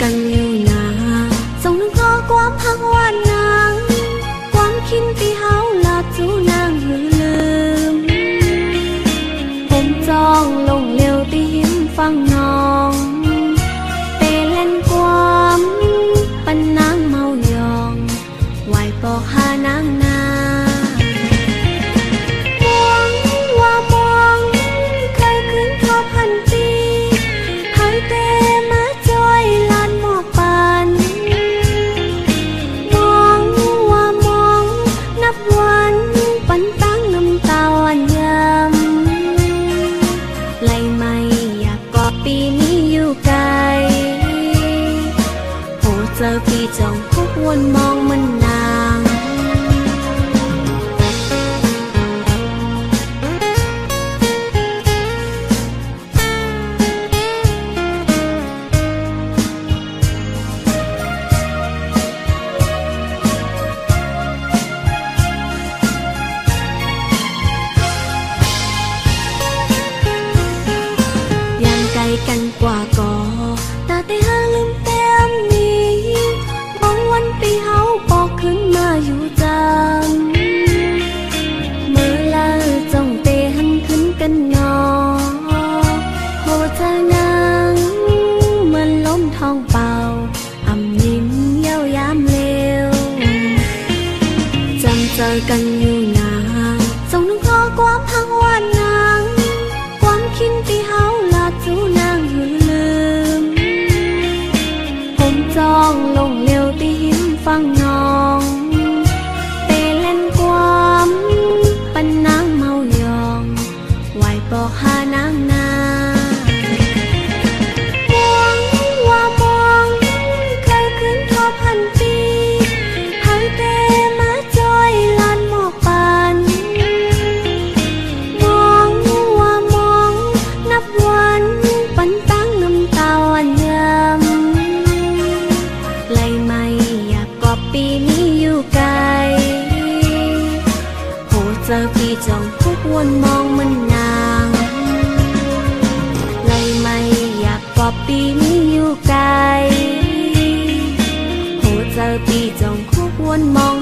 กันอยู่นาส่งนึงขอความฮักหวานนางความคิดที่เฮาลาจูนางหือลืมผมจองลงเร็วที่หิมฟังน้องเตเล่นความปันนางเมายองไหวปอกหานางนาเจอพี่จองทุกวันมองมันนางยังไกลกันกว่าก่อตาแต่หาลืมเต็มนี้วันปีเฮาบอกขึ้นมาอยู่จังเมื่อลาจ้องเตหันขึ้นกันงอโหเธอนางมันล้มท้องเปล่าอำยิ้มเย้ายามเลวจำเจอกันอยู่นางส่งนึงขอความฮักหวานนางความคิดที่เฮาลาจูนางหือลืมผมจองลงเร็วที่ฟังน้องเตเล่นความปันนางเมายองไหวปอกหานางนาหวังว่ามองเคยขึ้นทอพันปีให้เตมาจอยลานหมอกปานมองว่ามองนับวันปันตั้งน้ำตาวันยามไหลไม่ปีนี้อยู่ไกลโหเจอพี่จองทุกวันมองมันนางเลยไม่อยากกว่าปีนี้อยู่ไกลโหเจอพี่จองทุกวันมอง